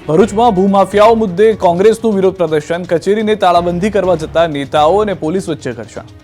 ભરૂચમાં ભૂમાફિયાઓ મુદ્દે કોંગ્રેસનું વિરોધ પ્રદર્શન, કચેરીને તાળાબંધી કરવા જતા નેતાઓ અને પોલીસ વચ્ચે ઘર્ષણ।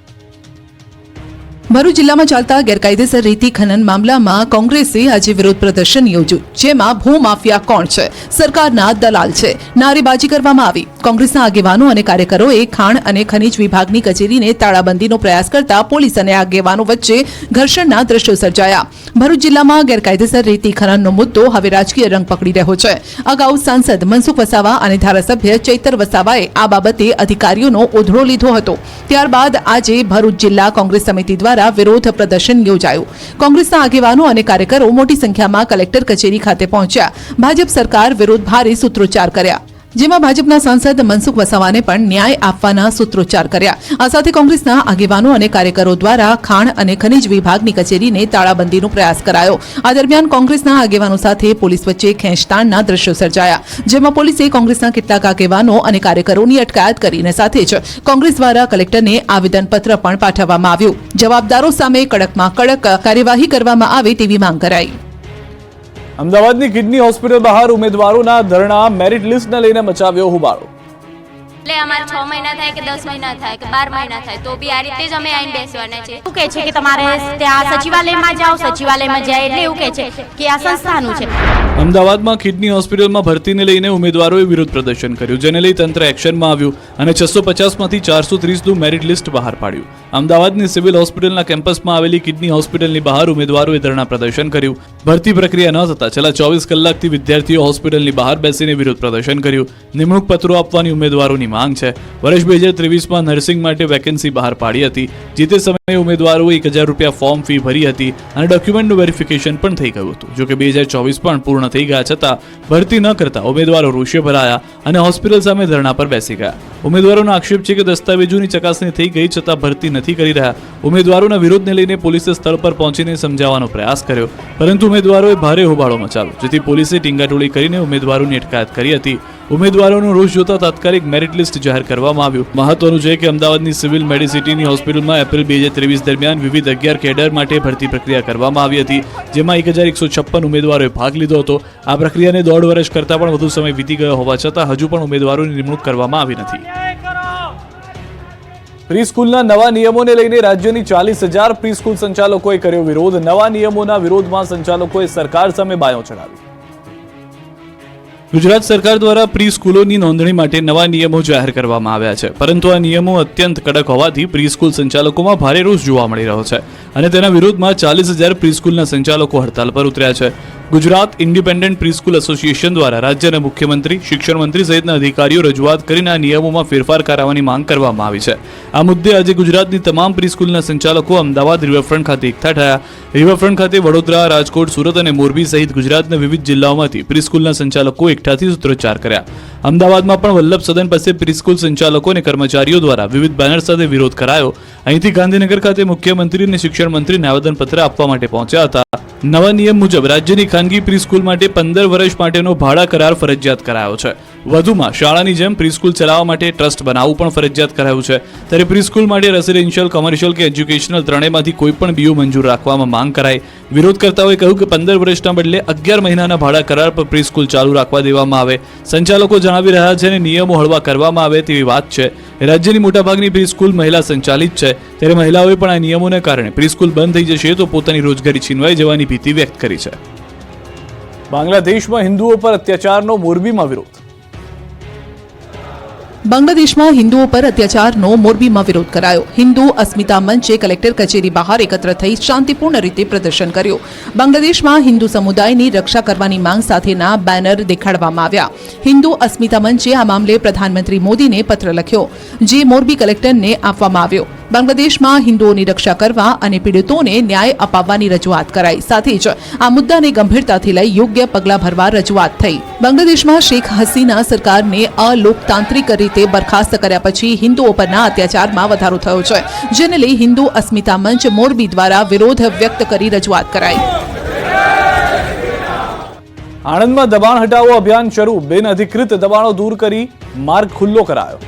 ભરૂચ જિલ્લામાં ચાલતા ગેરકાયદેસર રેતી ખનન મામલામાં કોંગ્રેસે આજે વિરોધ પ્રદર્શન યોજ્યું, જેમાં ભૂમાફિયા કોણ છે, સરકારના દલાલ છે, નારેબાજી કરવામાં આવી। કોંગ્રેસના આગેવાનો અને કાર્યકરોએ ખાણ અને ખનીજ વિભાગની કચેરીને તાળાબંધીનો પ્રયાસ કરતા પોલીસ અને આગેવાનો વચ્ચે ઘર્ષણના દ્રશ્યો સર્જાયા। ભરૂચ જિલ્લામાં ગેરકાયદેસર રેતી ખનનનો મુદ્દો હવે રાજકીય રંગ પકડી રહ્યો છે। અગાઉ સાંસદ મનસુખ વસાવા અને ધારાસભ્ય ચૈતર વસાવાએ આ બાબતે અધિકારીઓનો ઓધડો લીધો હતો। ત્યારબાદ આજે ભરૂચ જિલ્લા કોંગ્રેસ સમિતિ દ્વારા વિરોધ પ્રદર્શન યોજાયું। કોંગ્રેસના આગેવાનો અને કાર્યકરો મોટી સંખ્યામાં કલેક્ટર કચેરી ખાતે પહોંચ્યા। ભાજપ સરકાર વિરુદ્ધ ભારે સૂત્રોચ્ચાર કર્યા, જેમાં ભાજપના સાંસદ મનસુખ વસાવાને પણ ન્યાય આપવાના સૂત્રોચ્ચાર કર્યા। આ સાથે કોંગ્રેસના આગેવાનો અને કાર્યકરો દ્વારા ખાણ અને ખનીજ વિભાગની કચેરીને તાળાબંધીનો પ્રયાસ કરાયો। આ દરમિયાન કોંગ્રેસના આગેવાનો સાથે પોલીસ વચ્ચે ખેંચતાણના દ્રશ્યો સર્જાયા, જેમાં પોલીસે કોંગ્રેસના કેટલાક આગેવાનો અને કાર્યકરોની અટકાયત કરીને સાથે જ કોંગ્રેસ દ્વારા કલેક્ટરને આવેદનપત્ર પણ પાઠવવામાં આવ્યું। જવાબદારો સામે કડકમાં કડક કાર્યવાહી કરવામાં આવે તેવી માંગ કરાઈ। અમદાવાદની કિડની હોસ્પિટલ બહાર ઉમેદવારોના ધરણા, મેરિટ લિસ્ટને લઈને મચાવ્યો હોબાળો। એટલે અમારે 6 મહિના થાય કે 10 મહિના થાય કે 12 મહિના થાય તો બી આ રીતે જ અમે આઈને બેસવાના છે। શું કહે છે કે તમારે ત્યાં સચિવાલયમાં જાઓ, સચિવાલયમાં જાય એટલે એવું કહે છે કે આ સંસ્થાનું છે। અમદાવાદમાં કિડની હોસ્પિટલમાં ભરતીને લઈને ઉમેદવારોએ વિરોધ પ્રદર્શન કર્યું, જેને લઈ તંત્ર એક્શનમાં આવ્યું અને 650માંથી 430નું મેરિટ લિસ્ટ બહાર પાડ્યું। અમદાવાદની સિવિલ હોસ્પિટલના કેમ્પસમાં આવેલી કિડની હોસ્પિટલની બહાર ઉમેદવારોએ ધરણા પ્રદર્શન કર્યું। ભરતી પ્રક્રિયા ન થતા છેલ્લા 24 કલાકથી વિદ્યાર્થીઓ હોસ્પિટલની બહાર બેસીને વિરોધ પ્રદર્શન કર્યું। નિમણૂક પત્રો આપવાની ઉમેદવારોની માંગ છે। વર્ષ 2023માં નર્સિંગ માટે વેકેન્સી બહાર પાડી હતી, જે તે સમયે ઉમેદવારોએ 1000 રૂપિયા ફોર્મ ફી ભરી હતી અને ડોક્યુમેન્ટનું વેરિફિકેશન પણ થઈ ગયું હતું। જોકે 2024 પણ પૂર્ણ થઈ ગયા છતાં ભરતી ન કરતા ઉમેદવારો રોષે ભરાયા અને હોસ્પિટલ સામે ધરણા પર બેસી ગયા। ઉમેદવારોનો આક્ષેપ છે કે દસ્તાવેજોની ચકાસણી થઈ ગઈ છતાં ભરતી નથી કરી રહ્યા। ઉમેદવારોના વિરોધને લઈને પોલીસે સ્થળ પર પહોંચીને સમજાવવાનો પ્રયાસ કર્યો, પરંતુ ઉમેદવારોએ ભારે હોબાળો મચાવ્યો, જેથી પોલીસે ટીંગાટોળી કરીને ઉમેદવારોની અટકાયત કરી હતી। ઉમેદવારોનો રોષ જોતા તાત્કાલિક મેરિટ લિસ્ટ જાહેર કરવામાં આવ્યું। મહત્વનું છે કે અમદાવાદની સિવિલ મેડિસિટીની હોસ્પિટલમાં એપ્રિલ 2023 દરમિયાન વિવિધ 11 કેડર માટે ભરતી પ્રક્રિયા કરવામાં આવી હતી, જેમાં 1156 ઉમેદવારોએ ભાગ લીધો હતો। આ પ્રક્રિયાને 1.5 વર્ષ કરતાં પણ વધુ સમય વીતી ગયો હોવા છતાં હજુ પણ ઉમેદવારોની નિમણૂક કરવામાં આવી નથી। પ્રી સ્કૂલના નવા નિયમોને લઈને રાજ્યની 40,000 પ્રી સ્કૂલ સંચાલકોએ કર્યો વિરોધ। નવા નિયમોના વિરોધમાં સંચાલકોએ સરકાર સામે બાયો ચડાવી। ગુજરાત સરકાર દ્વારા પ્રી સ્કૂલોની નોંધણી માટે નવા નિયમો જાહેર કરવામાં આવ્યા છે, પરંતુ આ નિયમો અત્યંત કડક હોવાથી પ્રી સ્કૂલ સંચાલકોમાં ભારે રોષ જોવા મળી રહ્યો છે અને તેના વિરોધમાં 40,000 પ્રી સ્કૂલના સંચાલકો હડતાલ પર ઉતર્યા છે। Gujarat independent pre school association દ્વારા રાજ્યના મુખ્યમંત્રી, શિક્ષણ મંત્રી સહિતના અધિકારીઓ રજૂઆત કરીને આ નિયમોમાં ફેરફાર કરાવવાની માંગ કરવામાં આવી છે। આ મુદ્દે આજે ગુજરાતની તમામ પ્રી સ્કૂલના સંચાલકો અમદાવાદ રિવરફ્રન્ટ ખાતે એકઠા થયા। રિવરફ્રન્ટ ખાતે વડોદરા, રાજકોટ, સુરત અને મોરબી સહિત ગુજરાતના વિવિધ જિલ્લાઓમાંથી પ્રી સ્કૂલના સંચાલકો એકઠાથી સૂત્રોચ્ચાર કર્યા। અમદાવાદમાં પણ વલ્લભ સદન પાસે પ્રી સ્કૂલ સંચાલકો અને કર્મચારીઓ દ્વારા વિવિધ બેનર સાથે વિરોધ કરાયો। અહીંથી ગાંધીનગર ખાતે મુખ્યમંત્રી અને શિક્ષણ મંત્રીને આવેદનપત્ર આપવા માટે પહોંચ્યા હતા। નવા નિયમ મુજબ રાજ્યની ખાનગી પ્રી સ્કૂલ માટે 15 વર્ષ માટેનો ભાડા કરાર ફરજિયાત કરાયો છે। વધુમાં શાળાની જેમ પ્રી સ્કૂલ ચલાવવા માટે ટ્રસ્ટ બનાવવું પણ ફરજિયાત કરાયું છે। ત્યારે પ્રી સ્કૂલ માટે રેસિડેન્શિયલ, કોમર્શિયલ કે એજ્યુકેશનલ ત્રણેયમાંથી કોઈ પણ બીયુ મંજૂર રાખવામાં માંગ કરાઈ। વિરોધ કરતાઓએ કહ્યું કે 15 વર્ષના બદલે 11 મહિનાના ભાડા કરાર પર પ્રી સ્કૂલ ચાલુ રાખવા દેવામાં આવે। સંચાલકો જણાવી રહ્યા છે અને નિયમો હળવા કરવામાં આવે તેવી વાત છે। રાજ્યની મોટાભાગની પ્રી સ્કૂલ મહિલા સંચાલિત છે, ત્યારે મહિલાઓએ પણ આ નિયમોને કારણે પ્રી સ્કૂલ બંધ થઈ જશે તો પોતાની રોજગારી છીનવાઈ જવાની ભીતિ વ્યક્ત કરી છે। બાંગ્લાદેશમાં હિન્દુઓ પર અત્યાચારનો મોરબીમાં વિરોધ। બાંગ્લાદેશમાં હિન્દુઓ પર અત્યાચારનો મોરબીમાં વિરોધ કરાયો। હિન્દુ અસ્મિતા મંચે કલેક્ટર કચેરી બહાર એકત્ર થઈ શાંતિપૂર્ણ રીતે પ્રદર્શન કર્યું। બાંગ્લાદેશમાં હિન્દુ સમુદાયની રક્ષા કરવાની માંગ સાથેના બેનર દેખાડવામાં આવ્યા। હિન્દુ અસ્મિતા મંચે આ મામલે પ્રધાનમંત્રી મોદીને પત્ર લખ્યો, જે મોરબી કલેક્ટરને આપવામાં આવ્યો। બાંગ્લાદેશમાં હિન્દુઓની રક્ષા કરવા અને પીડિતોને ન્યાય અપાવવાની રજૂઆત કરાઈ। સાથે જ આ મુદ્દાને ગંભીરતાથી લઈ યોગ્ય પગલાં ભરવા રજૂઆત થઈ। બાંગ્લાદેશમાં શેખ હસીના સરકારને અલોકતાંત્રિક રીતે બરખાસ્ત કર્યા પછી હિન્દુઓ પરના અત્યાચારમાં વધારો થયો છે, જેને લઈ હિન્દુ અસ્મિતા મંચ મોરબી દ્વારા વિરોધ વ્યક્ત કરી રજૂઆત કરાઈ। આણંદમાં દબાણ હટાવો અભિયાન શરૂ। બિન અધિકૃત દબાણો દૂર કરી માર્ગ ખુલ્લો કરાયો।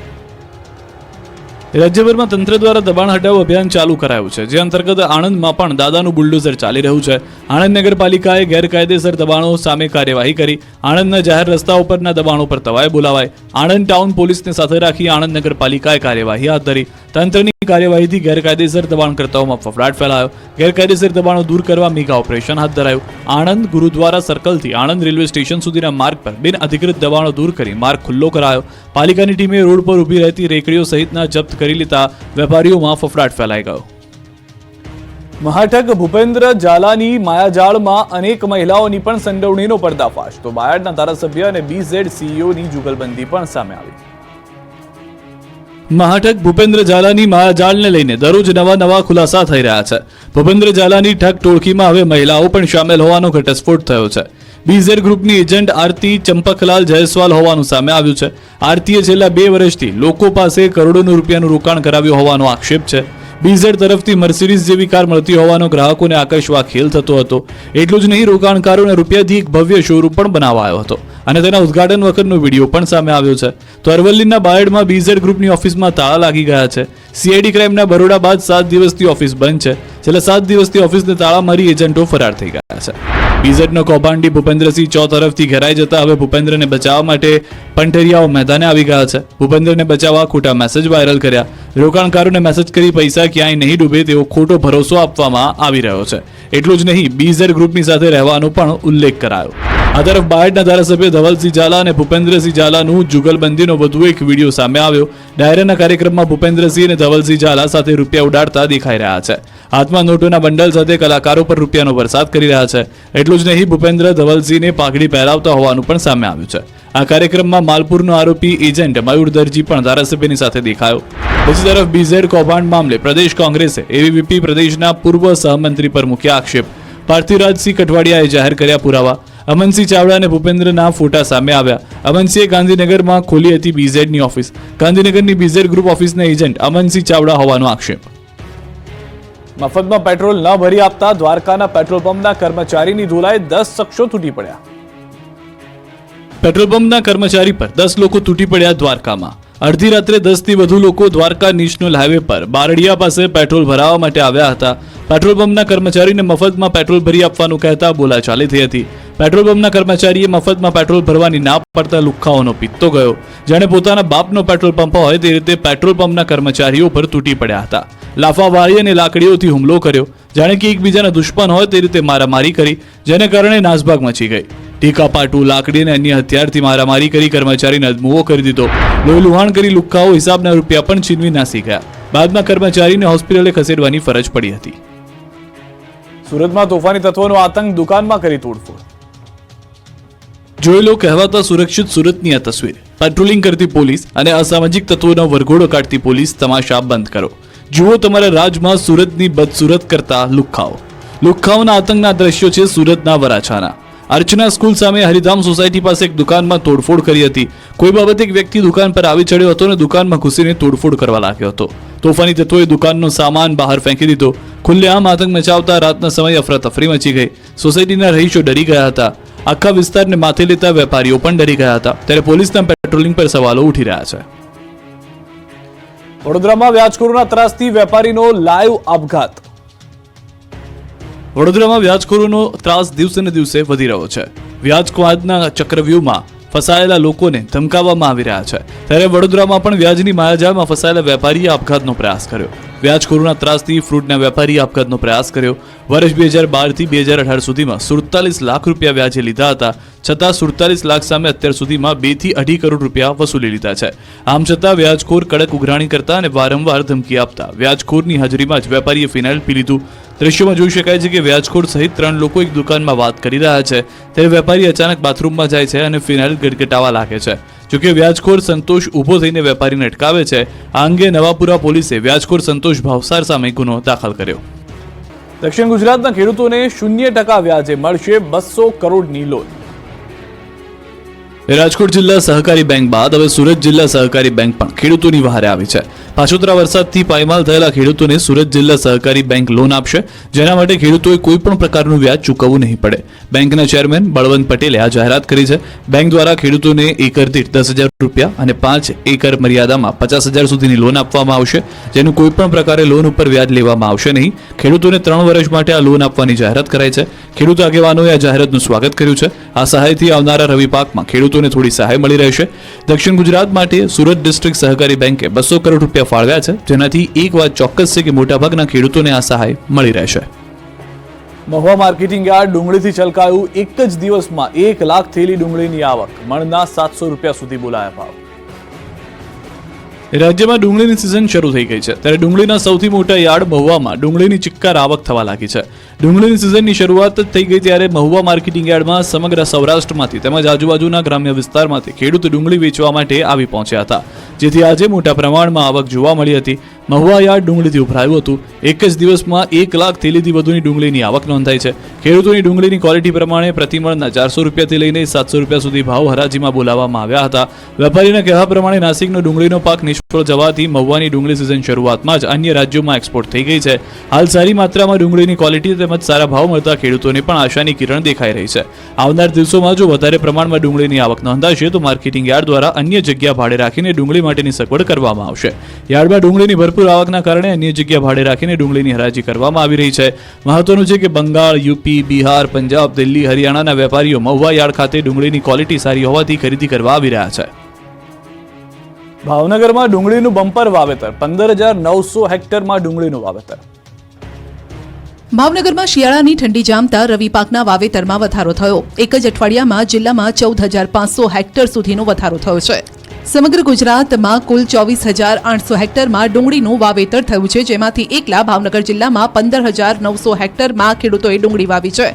રાજ્યભરમાં તંત્ર દ્વારા દબાણ હટાવ અભિયાન ચાલુ કરાયું છે, જે અંતર્ગત આણંદમાં પણ દાદાનું બુલડોઝર ચાલી રહ્યું છે. આણંદ નગરપાલિકાએ ગેરકાયદેસર દબાણો સામે કાર્યવાહી કરી. આણંદના જાહેર રસ્તાઓ પરના દબાણો પર તવાય બોલાવાય. આણંદ ટાઉન પોલીસને સાથે રાખી આણંદ નગરપાલિકાએ કાર્યવાહી હાથ ધરી. તંત્રની કાર્યવાહીથી ગેરકાયદેસર દબાણકર્તાઓમાં ફફડાટ ફેલાયો. ગેરકાયદેસર દબાણો દૂર કરવા મેગા ઓપરેશન હાથ ધરાયું. આણંદ ગુરુદ્વારા સર્કલથી આણંદ રેલવે સ્ટેશન સુધીના માર્ગ પર બિન અધિકૃત દબાણો દૂર કરી માર્ગ ખુલ્લો કરાયો. પાલિકાની ટીમે રોડ પર ઊભી રહેતી રેકડીઓ સહિતના જપ્ત કરી લેતા વેપારીઓમાં ફફડાટ ફેલાઈ ગયો. મહાઠગ ભૂપેન્દ્ર ઝાલાની માયાજાળમાં અનેક મહિલાઓની પણ સંડોવણીનો પર્દાફાશ. તો બાયડના ધારાસભ્ય અને BZ CEOની જુગલબંધી પણ સામે આવી. મહાઠગ ભૂપેન્દ્ર ઝાલાની માયાજાળને લઈને દરરોજ નવા ખુલાસા થઈ રહ્યા છે. ભૂપેન્દ્ર ઝાલાની ઠગ ટોળકીમાં હવે મહિલાઓ પણ સામેલ હોવાનો ઘટસ્ફોટ થયો છે. BZ ગ્રુપની એજન્ટ આરતી ચંપકલાલ જયસ્વાલ હોવાનું સામે આવ્યું છે. આરતીએ છેલ્લા 2 વર્ષથી લોકો પાસે કરોડોનો રૂપિયાનું રોકાણ કરાવ્યું હોવાનો આક્ષેપ છે. BZ તરફથી મર્સિડીઝ જેવી કાર મળતી હોવાનો ગ્રાહકોને આકર્ષવા ખેલ થતો હતો. એટલું જ નહીં, રોકાણકારોને રૂપિયાથી એક ભવ્ય શોરૂમ પણ બનાવાયો હતો અને તેના ઉદ્ઘાટન વખતનો વિડીયો પણ સામે આવ્યો છે. તો અરવલ્લીના બાયડમાં BZ ગ્રુપની ઓફિસમાં તાળા લાગી ગયા છે. CID ક્રાઇમના બરોડા બાદ 7 દિવસથી ઓફિસ બંધ છે. છેલ્લા 7 દિવસથી ઓફિસને તાળા મારી એજન્ટો ફરાર થઈ ગયા છે. BZનો કૌભાંડી ભૂપેન્દ્રસિંહ ચૌ તરફથી ઘેરાઈ જતા હવે ભૂપેન્દ્રને બચાવવા માટે પંટરિયાઓ મેદાને આવી ગયા છે. ભૂપેન્દ્રને બચાવવા ખોટા મેસેજ વાયરલ કર્યા. રોકાણકારોને મેસેજ કરી પૈસા ક્યાંય નહીં ડૂબે તેવો ખોટો ભરોસો આપવામાં આવી રહ્યો છે. એટલું જ નહીં, BZ ગ્રુપની સાથે રહેવાનો પણ ઉલ્લેખ કરાયો. આ તરફ બાયડના ધારાસભ્ય ધવલસિંહ ઝાલા અને ભૂપેન્દ્રસિંહ ઝાલાનું જુગલબંધીનો વધુ એક વિડીયો સામે આવ્યો. ડાયરાના કાર્યક્રમમાં ભૂપેન્દ્રસિંહ અને ધવલસિંહ ઝાલા સાથે રૂપિયા ઉડાડતા દેખાઈ રહ્યા છે. હાથમાં નોટોના બંડલ સાથે કલાકારો પર રૂપિયાનો વરસાદ કરી રહ્યા છે. એટલું જ નહીં, ભૂપેન્દ્ર ધવલસિંહને પાઘડી પહેરાવતા હોવાનું પણ સામે આવ્યું છે. આ કાર્યક્રમમાં માલપુરનો આરોપી એજન્ટ મયુર દરજી પણ ધારાસભ્યની સાથે દેખાયો. બીજી તરફ BZ કૌભાંડ મામલે પ્રદેશ કોંગ્રેસે AVP પ્રદેશના પૂર્વ સહમંત્રી પર મૂક્યા આક્ષેપ. પાર્થિવરાજસિંહ કઠવાડિયાએ જાહેર કર્યા પુરાવા. અમનસિંહ ચાવડા અને ભૂપેન્દ્રના ફોટા સામે આવ્યા. અમનસિંહે ગાંધીનગરમાં ખોલી હતી BZની ઓફિસ. ગાંધીનગરની BZ ગ્રુપ ઓફિસના એજન્ટ અમનસિંહ ચાવડા હોવાનો આક્ષેપ. મફતમાં પેટ્રોલ ન ભરી આપતા દ્વારકાના પેટ્રોલ પંપના કર્મચારીની ધોલાએ 10 શખ્સો તૂટી પડ્યા. પેટ્રોલ પંપના કર્મચારી પર 10 લોકો તૂટી પડ્યા દ્વારકામાં. અડધી રાત્રે 10 થી વધુ લોકો દ્વારકા નેશનલ હાઈવે પર બારડિયા પાસે પેટ્રોલ ભરાવવા માટે આવ્યા હતા. પેટ્રોલ પંપના કર્મચારીને મફતમાં પેટ્રોલ ભરી આપવાનું કહેતા બોલાચાલી થઈ હતી. પેટ્રોલ પંપના કર્મચારીએ મફતમાં પેટ્રોલ ભરવાની ના પડતા લુખ્ખાઓનો પિત્તો ગયો. જાણે પોતાના બાપનો પેટ્રોલ પંપ હોય તે રીતે પેટ્રોલ પંપના કર્મચારીઓ પર તૂટી પડ્યા હતા. લાફાવાળી અને લાકડીઓથી હુમલો કર્યો. જાણે કે એકબીજાના દુશ્મન હોય તે રીતે મારામારી કરી, જેને કારણે નાસભાગ મચી ગઈ. ટીકા પાટું, લાકડી અને અન્ય હથિયારથી મારામારી કરી કર્મચારીને અદમુઓ કરી દીધો. લોહી લુહાણ કરી લુખ્ખાઓ હિસાબના રૂપિયા પણ છીનવી નાસી ગયા. બાદમાં કર્મચારીને હોસ્પિટલે ખસેડવાની ફરજ પડી હતી. સુરતમાં તોફાની તત્વોનો આતંક, દુકાનમાં કરી તોડફોડ. જોઈ લો કહેવાતા સુરક્ષિત સુરતની આ તસવીર. પેટ્રોલિંગ કરતી પોલીસ અને અસામાજિક તત્વોનો વરઘોડો કાઢતી પોલીસ તમાશા બંધ કરો. જુઓ તમારા રાજમાં સુરતની બદસુરત કરતા લુખ્ખાઓ. લુખ્ખાઓના આતંકના દ્રશ્યો છે સુરતના વરાછાના. અર્ચના સ્કૂલ સામે હરિધામ સોસાયટી પાસે એક દુકાનમાં તોડફોડ કરી હતી. કોઈ બાબતે એક વ્યક્તિ દુકાન પર આવી ચડ્યો હતો અને દુકાનમાં ઘૂસીને તોડફોડ કરવા લાગ્યો હતો. તોફાની તત્વોએ દુકાનનો સામાન બહાર ફેંકી દીધો. ખુલ્લેઆમ આતંક મચાવતા રાતના સમયે અફરાતફરી મચી ગઈ. સોસાયટીના રહીશો ડરી ગયા હતા. આખા વિસ્તારને માથે લેતા વેપારીઓ પણ ડરી ગયા હતા. ત્યારે પોલીસના પેટ્રોલિંગ પર સવાલો ઉઠી રહ્યા છે. વડોદરામાં વ્યાજખોરોના ત્રાસથી વેપારીનો લાઈવ આપઘાત. વડોદરામાં વ્યાજખોરોનો ત્રાસ દિવસે ને દિવસે વધી રહ્યો છે. વ્યાજખોરના ચક્રવ્યૂહમાં ફસાયેલા લોકોને ધમકાવવામાં આવી રહ્યા છે. ત્યારે વડોદરામાં પણ વ્યાજની માયાજાળમાં ફસાયેલા વેપારીએ આપઘાતનો પ્રયાસ કર્યો. વ્યાજખોરોના ત્રાસથી ફ્રૂટના વેપારીએ આપઘાતનો પ્રયાસ કર્યો. વર્ષ 2012 થી 2018 સુધીમાં 47 લાખ રૂપિયા વ્યાજે લીધા હતા. છતાં 47 લાખ સામે અત્યાર સુધીમાં 2 થી 2.5 કરોડ રૂપિયા વસૂલી લીધા છે. આમ છતાં વ્યાજખોર કડક ઉઘરાણી કરતા અને વારંવાર ધમકી આપતા વ્યાજખોરની હાજરીમાં જ વેપારીએ ફિનાઇલ પી લીધું. દ્રશ્યોમાં જોઈ શકાય છે કે વ્યાજખોર સહિત 3 લોકો એક દુકાનમાં વાત કરી રહ્યા છે. ત્યારે વેપારી અચાનક બાથરૂમમાં જાય છે અને ફિનાઇલ ગટગટાવા લાગે છે. જોકે વ્યાજખોર સંતોષ ઊભો થઈને વેપારીને અટકાવે છે. આ અંગે નવાપુરા પોલીસે વ્યાજખોર સંતોષ ભાવસાર સામે ગુનો દાખલ કર્યો. દક્ષિણ ગુજરાતના ખેડૂતોને 0% વ્યાજે મળશે 200 કરોડની લોન. રાજકોટ જિલ્લા સહકારી બેંક બાદ હવે સુરત જિલ્લા સહકારી બેંક પણ ખેડૂતોની વહારે આવી છે. પાછોતરા વરસાદથી પાયમાલ થયેલા ખેડૂતોને સુરત જિલ્લા સહકારી બેંક લોન આપશે, જેના માટે ખેડૂતોએ કોઈ પણ પ્રકારનું વ્યાજ ચૂકવવું નહીં પડે. બેંકના ચેરમેન બળવંત પટેલે આ જાહેરાત કરી છે. બેંક દ્વારા ખેડૂતોને એકર દીઠ 10,000 રૂપિયા અને 5 એકર મર્યાદામાં 50,000 સુધીની લોન આપવામાં આવશે, જેનું કોઈ પણ પ્રકારે લોન ઉપર વ્યાજ લેવામાં આવશે નહીં. ખેડૂતોને 3 વર્ષ માટે આ લોન આપવાની જાહેરાત કરાઈ છે. ખેડૂત આગેવાનોએ આ જાહેરાતનું સ્વાગત કર્યું છે. આ સહાયથી આવનારા રવિ પાકમાં ખેડૂતોને થોડી સહાય મળી રહેશે. દક્ષિણ ગુજરાત માટે સુરત ડિસ્ટ્રિક્ટ સહકારી બેંકે 200 કરોડ રૂપિયા ફાળવ્યા છે, જેનાથી એક વાત ચોક્કસ છે કે મોટાભાગના ખેડૂતોને આ સહાય મળી રહેશે. મહુવા માર્કેટિંગ યાર્ડ ડુંગળીથી છલકાયું. એક જ દિવસમાં 1 લાખ થેલી ડુંગળીની આવક, મણના 700 રૂપિયા સુધી બોલાયા ભાવ. રાજ્યમાં ડુંગળીની સિઝન શરૂ થઈ ગઈ છે, ત્યારે ડુંગળીના સૌથી મોટા યાર્ડ મહુવામાં ડુંગળીની ચિક્કાર આવક થવા લાગી છે. ડુંગળીની સિઝનની શરૂઆત જ થઈ ગઈ ત્યારે મહુવા માર્કેટિંગ યાર્ડમાં સમગ્ર સૌરાષ્ટ્રમાંથી તેમજ આજુબાજુના ગ્રામ્ય વિસ્તારમાંથી ખેડૂત ડુંગળી વેચવા માટે આવી પહોંચ્યા હતા, જેથી આજે મોટા પ્રમાણમાં આવક જોવા મળી હતી. મહુવા યાર્ડ ડુંગળીથી ઉભરાયું હતું. એક જ દિવસમાં 1 લાખ થેલીથી વધુની ડુંગળીની આવક નોંધાઈ છે. ખેડૂતોની ડુંગળીની ક્વોલિટી પ્રમાણે પ્રતિમણના 400 રૂપિયાથી લઈને 700 રૂપિયા સુધી ભાવ હરાજીમાં બોલાવવામાં આવ્યા હતા. વેપારીના કહેવા પ્રમાણે નાસિકનો ડુંગળીનો પાક નિષ્ફળ જવાથી મહુવાની ડુંગળી સિઝન શરૂઆતમાં જ અન્ય રાજ્યોમાં એક્સપોર્ટ થઈ ગઈ છે. હાલ સારી માત્રામાં ડુંગળીની ક્વોલિટી તેમજ સારા ભાવ મળતા ખેડૂતોને પણ આશાની કિરણ દેખાઈ રહી છે. આવનાર દિવસોમાં જો વધારે પ્રમાણમાં ડુંગળીની આવક નોંધાશે તો માર્કેટિંગ યાર્ડ દ્વારા અન્ય જગ્યા ભાડે રાખીને ડુંગળી માટેની સગવડ કરવામાં આવશે. યાર્ડમાં ડુંગળીની ભરપૂર આવકના કારણે અન્ય જગ્યા ભાડે રાખીને ડુંગળીની હરાજી કરવામાં આવી રહી છે. મહત્વનું છે કે બંગાળ, યુપી, બિહાર, પંજાબ, દિલ્હી, હરિયાણાના વેપારીઓ મહુવા યાર્ડ ખાતે ડુંગળીની ક્વોલિટી સારી હોવાથી ખરીદી કરવા આવી રહ્યા છે. ભાવનગરમાં ડુંગળીનું બમ્પર વાવેતર, 15,900 હેક્ટરમાં ડુંગળીનું વાવેતર. ભાવનગરમાં શિયાળાની ઠંડી જામતા રવિ પાકના વાવેતરમાં વધારો થયો. એક જ અઠવાડિયામાં જિલ્લામાં 14,500 હેક્ટર સુધીનો વધારો થયો છે. સમગ્ર ગુજરાતમાં કુલ 24,800 હેક્ટરમાં ડુંગળીનું વાવેતર થયું છે, જેમાંથી એકલા ભાવનગર જિલ્લામાં 15,900 હેક્ટરમાં ખેડૂતોએ ડુંગળી વાવી છે.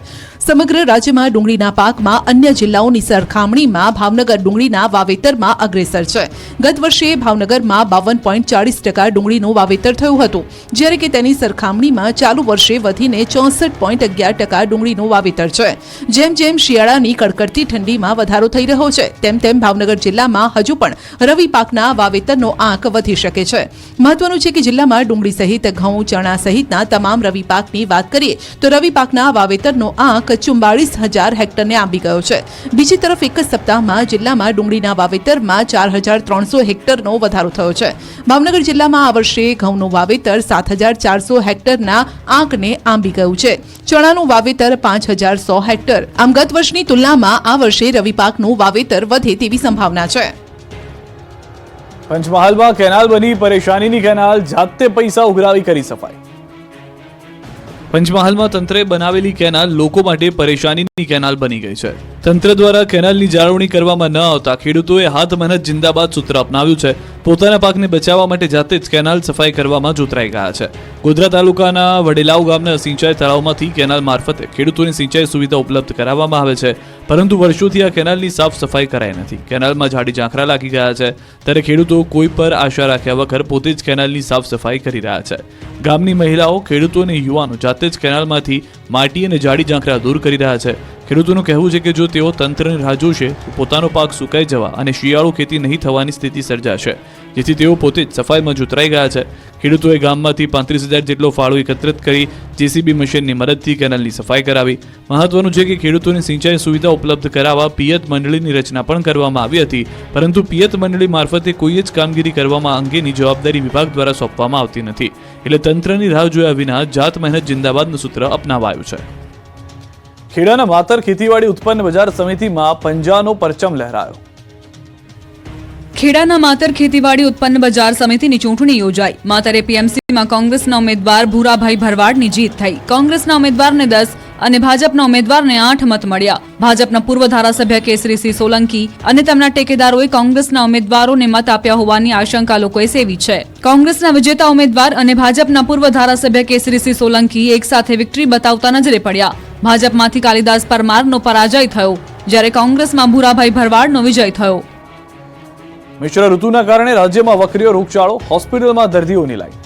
સમગ્ર રાજ્યમાં ડુંગળીના પાકમાં અન્ય જિલ્લાઓની સરખામણીમાં ભાવનગર ડુંગળીના વાવેતરમાં અગ્રેસર છે. ગત વર્ષે ભાવનગરમાં 52.40% ડુંગળીનું વાવેતર થયું હતું, જ્યારે કે તેની સરખામણીમાં ચાલુ વર્ષે વધીને 64.11% ડુંગળીનું વાવેતર છે. જેમ જેમ શિયાળાની કડકડતી ઠંડીમાં વધારો થઈ રહ્યો છે, તેમ તેમ ભાવનગર જિલ્લામાં હજુ પણ રવિ પાકના વાવેતરનો આંક વધી શકે છે. મહત્વનું છે કે જિલ્લામાં ડુંગળી સહિત ઘઉં, ચણા સહિતના તમામ રવિ પાકની વાત કરીએ તો રવિ પાકના વાવેતરનો આંક 44,000 હેક્ટરને આંબી ગયો છે. બીજી તરફ એક જ સપ્તાહમાં જિલ્લામાં ડુંગળીના વાવેતરમાં 4,300 હેક્ટરનો વધારો થયો છે. ભાવનગર જિલ્લામાં આ વર્ષે ઘઉંનું વાવેતર 7,400 હેક્ટરના આંકને આંબી ગયું છે. ચણાનું વાવેતર 5,100 હેક્ટર. આમ ગત વર્ષની તુલનામાં આ વર્ષે રવિ પાકનું વાવેતર વધે તેવી સંભાવના છે. પંચમહાલમાં કેનાલ બની પરેશાનીની કેનાલ, જાતે પૈસા ઉઘરાવી કરી સફાઈ. પંચમહાલમાં તંત્રે બનાવેલી કેનાલ લોકો માટે પરેશાનીની કેનાલ બની ગઈ છે. તંત્ર દ્વારા કેનાલની જાળવણી કરવામાં ન આવતા ખેડૂતોએ હાથ મહેનત જિંદાબાદ સૂત્ર અપનાવ્યું છે. પોતાના પાકને બચાવવા માટે જાતે જ કેનાલ સફાઈ કરવામાં જોતરાઈ ગયા છે. ગોધરા તાલુકાના વડેલાવ ગામના સિંચાઈ તળાવમાંથી કેનાલ મારફતે ખેડૂતોની સિંચાઈ સુવિધા ઉપલબ્ધ કરાવવામાં આવે છે, પરંતુ વર્ષોથી આ કેનાલની સાફ સફાઈ કરાઈ નથી. કેનાલમાં ઝાડી ઝાંખરા લાગી ગયા છે, ત્યારે ખેડૂતો કોઈ પર આશા રાખ્યા વગર પોતે જ કેનાલની સાફ સફાઈ કરી રહ્યા છે. ગામની મહિલાઓ, ખેડૂતો અને યુવાનો જાતે જ કેનાલમાંથી માટી અને ઝાડી ઝાંખરા દૂર કરી રહ્યા છે. ખેડૂતોનું કહેવું છે કે જો તેઓ તંત્રની રાહ જોશે તો પોતાનો પાક સુકાઈ જવા અને શિયાળુ ખેતી નહીં થવાની સ્થિતિ સર્જાશે, જેથી તેઓ પોતે જ સફાઈમાં જોતરાઈ ગયા છે. ખેડૂતોએ ગામમાંથી 35,000 જેટલો ફાળો એકત્રિત કરી જેસીબી મશીનની મદદથી કેનાલની સફાઈ કરાવી. મહત્વનું છે કે ખેડૂતોને સિંચાઈ સુવિધા ઉપલબ્ધ કરાવવા પિયત મંડળીની રચના પણ કરવામાં આવી હતી, પરંતુ પિયત મંડળી મારફતે કોઈ જ કામગીરી કરવામાં અંગેની જવાબદારી વિભાગ દ્વારા સોંપવામાં આવતી નથી. એટલે તંત્રની રાહ જોયા વિના જાત મહેનત જિંદાબાદનું સૂત્ર અપનાવાયું છે. ખેડાના માતર ખેતીવાડી ઉત્પન્ન બજાર સમિતિમાં પંજાનો પરચમ લહેરાયો. ખેડાના માતર ખેતીવાડી ઉત્પન્ન બજાર સમિતિની ચૂંટણી યોજાઈ. માતર એપીએમસીમાં કોંગ્રેસના ઉમેદવાર ભૂરાભાઈ ભરવાડની જીત થઈ. કોંગ્રેસના ઉમેદવારને 10 અને ભાજપના ઉમેદવારને 8 મત મળ્યા. ભાજપના પૂર્વ ધારાસભ્ય કેસરીસિંહ સોલંકી અને તેમના ટેકેદારોએ કોંગ્રેસના ઉમેદવારોને મત આપ્યા હોવાની આશંકા લોકોએ સેવી છે. કોંગ્રેસના વિજેતા ઉમેદવાર અને ભાજપના પૂર્વ ધારાસભ્ય કેસરીસિંહ સોલંકી એક સાથે વિક્ટરી બતાવતા નજરે પડ્યા. ભાજપમાંથી કાલિદાસ પરમારનો પરાજય થયો, જ્યારે કોંગ્રેસમાં ભૂરાભાઈ ભરવાડનો વિજય થયો. મિશ્ર ઋતુના કારણે રાજ્યમાં વકર્યો રોગચાળો, હોસ્પિટલમાં દર્દીઓની લાઈન.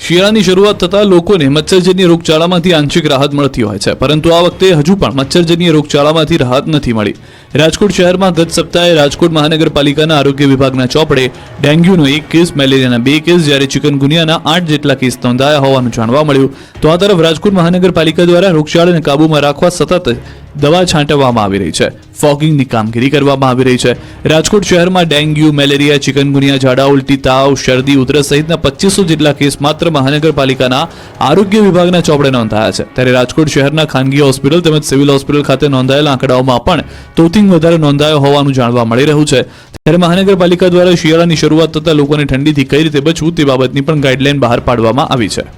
શિયાળાની શરૂઆત થતાં લોકોને મચ્છરજન્ય રોગચાળામાંથી આંશિક રાહત મળતી હોય છે, પરંતુ આ વખતે હજુ પણ મચ્છરજન્ય રોગચાળામાંથી રાહત નથી મળી. રાજકોટ શહેરમાં ગત સપ્તાહે રાજકોટ મહાનગરપાલિકાના આરોગ્ય વિભાગના ચોપડે ડેન્ગ્યુનો 1 કેસ, મેલેરિયાના 2 કેસ, જ્યારે ચિકનગુનિયાના 8 જેટલા કેસ નોંધાયા હોવાનું જાણવા મળ્યું. તો આ તરફ રાજકોટ મહાનગરપાલિકા દ્વારા રોગચાળાને કાબૂમાં રાખવા સતત દવા છાંટવામાં આવી રહી છે, ફોગિંગની કામગીરી કરવામાં આવી રહી છે. રાજકોટ શહેરમાં ડેન્ગ્યુ, મેલેરિયા, ચિકનગુનિયા, ઝાડા ઉલટી, તાવ, શરદી, ઉધરસ સહિતના 2500 જેટલા કેસ માત્ર મહાનગરપાલિકાના આરોગ્ય વિભાગના ચોપડે નોંધાયા છે. ત્યારે રાજકોટ શહેરના ખાનગી હોસ્પિટલ તેમજ સિવિલ હોસ્પિટલ ખાતે નોંધાયેલા આંકડાઓમાં પણ તોતિંગ વધારે નોંધાયો હોવાનું જાણવા મળી રહ્યું છે. ત્યારે મહાનગરપાલિકા દ્વારા શિયાળાની શરૂઆત થતાં લોકોને ઠંડીથી કઈ રીતે બચવું તે બાબતની પણ ગાઈડલાઈન બહાર પાડવામાં આવી છે.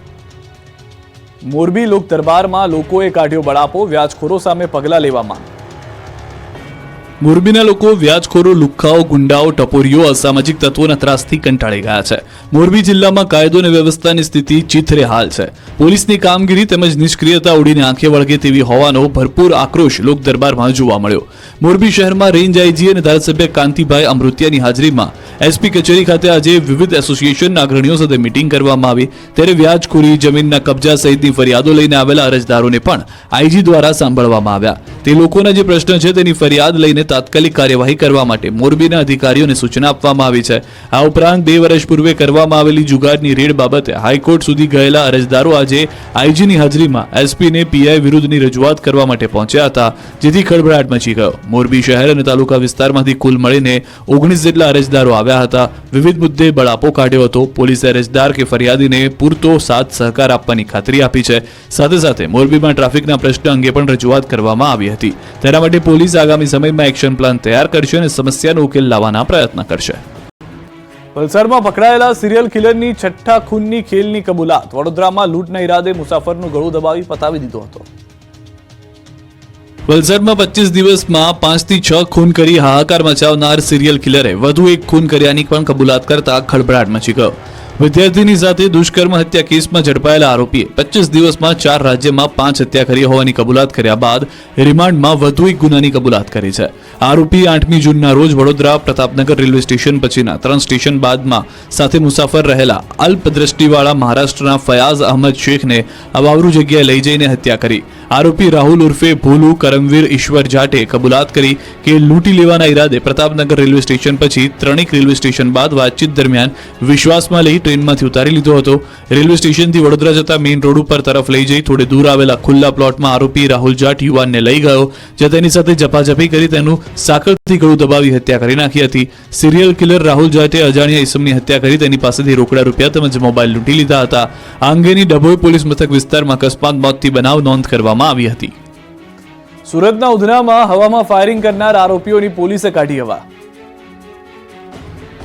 મોરબી લોક દરબારમાં લોકોએ કાઢ્યો બળાપો, વ્યાજખોરો સામે પગલાં લેવામાં. મોરબીના લોકો વ્યાજખોરો, લુખ્ખાઓ, ગુંડાઓ, ટપોરીઓ, અસામાજિક તત્વોના ત્રાસથી કંટાળી ગયા છે. મોરબી જિલ્લામાં કાયદો અને વ્યવસ્થાની સ્થિતિ ચીથરે હાલ છે. પોલીસની કામગીરી તેમજ નિષ્ક્રિયતા ઉડીને આંખે વળગે તેવી હોવાનો ભરપૂર આક્રોશ લોક દરબારમાં જોવા મળ્યો. મોરબી શહેરમાં રેન્જ આઈજી અને ધારાસભ્ય કાંતિભાઈ અમૃતિયાની હાજરીમાં એસપી કચેરી ખાતે આજે વિવિધ એસોસિએશનના અગ્રણીઓ સાથે મીટિંગ કરવામાં આવી. ત્યારે વ્યાજખોરી, જમીનના કબજા સહિતની ફરિયાદો લઈને આવેલા અરજદારોને પણ આઈજી દ્વારા સાંભળવામાં આવ્યા. તે લોકોના જે પ્રશ્ન છે તેની ફરિયાદ લઈને તાત્કાલિક કાર્યવાહી કરવા માટે મોરબીના અધિકારીઓને સૂચના આપવામાં આવી છે. આ ઉપરાંત 2 વર્ષ પૂર્વે કરવામાં આવેલી જુગારની રેડ બાબતે હાઈકોર્ટ સુધી ગયેલા અરજદારો આજે આઈજીની હાજરીમાં એસપીને પીઆઈ વિરુદ્ધની રજૂઆત કરવા માટે પહોંચ્યા હતા, જેથી ખળભળાટ મચી ગયો. મોરબી શહેર અને તાલુકા વિસ્તારમાંથી કુલ મળીને 19 જેટલા અરજદારો આવ્યા હતા. વિવિધ મુદ્દે બળાપો કાઢ્યો હતો. પોલીસે અરજદાર કે ફરિયાદીને પૂરતો સાથ સહકાર આપવાની ખાતરી આપી છે. સાથે સાથે મોરબીમાં ટ્રાફિકના પ્રશ્ન અંગે પણ રજૂઆત કરવામાં આવી હતી. તેના માટે પોલીસ આગામી સમયમાં એક્શન પ્લાન તૈયાર કરશે અને સમસ્યાનો ઉકેલ લાવવાના પ્રયત્ન કરશે. વલસાડમાં પકડાયેલા સિરિયલ કિલરની 6ઠ્ઠા ખૂનની ખેલની કબૂલાત. વડોદરામાં લૂંટના ઈરાદે મુસાફરનું ગળું દબાવી પતાવી દીધો હતો. વલસાડમાં 25 દિવસમાં 5 થી 6 ખૂન કરી હાહાકાર મચાવનાર સિરિયલ કિલરે વધુ એક ખૂન કર્યાની પણ કબૂલાત કરતા ખળભળાટ મચી ગયો. વિદ્યાર્થીની સાથે દુષ્કર્મ હત્યા કેસમાં ઝડપાયેલા આરોપીએ 25 દિવસમાં 4 રાજ્યમાં 5 હત્યા કરી હોવાની કબૂલાત કર્યા બાદ રિમાન્ડમાં વધુ એક ગુનાની કબૂલાત કરી છે. આરોપી 8મી જૂનના રોજ વડોદરા પ્રતાપનગર રેલવે સ્ટેશન પછીના 3 સ્ટેશન બાદમાં સાથે મુસાફર રહેલા અલ્પદ્રષ્ટિવાળા મહારાષ્ટ્રના ફયાઝ અહમદ શેખને અવાવરૂ જગ્યાએ લઈ જઈને હત્યા કરી. આરોપી રાહુલ ઉર્ફે ભોલુ કરમવીર ઈશ્વર જાટે કબૂલાત કરી કે લૂંટી લેવાના ઈરાદે પ્રતાપનગર રેલવે સ્ટેશન પછી ત્રણેક રેલવે સ્ટેશન બાદ વાતચીત દરમિયાન વિશ્વાસમાં લઈ ટ્રેનમાંથી ઉતારી લીધો હતો. રેલવે સ્ટેશનથી વડોદરા જતા મેઇન રોડ ઉપર તરફ લઈ જઈ થોડે દૂર આવેલા ખુલ્લા પ્લોટમાં આરોપી રાહુલ જાટ યુવાનને લઈ ગયો, જ્યાં તેની સાથે ઝપાઝપી કરી તેનું સાંકળથી ગળું દબાવી હત્યા કરી નાખી હતી. સિરિયલ કિલર રાહુલ જાટે અજાણ્યા ઈસમની હત્યા કરી તેની પાસેથી રોકડા રૂપિયા તેમજ મોબાઈલ લૂંટી લીધા હતા. આ અંગેની ડભોઈ પોલીસ મથક વિસ્તારમાં અકસ્માત મોતથી બનાવ નોંધ કરવામાં આવી હતી. સુરતના ઉધનામાં હવામાં ફાયરિંગ કરનાર આરોપીઓની પોલીસે કાઢી હવા.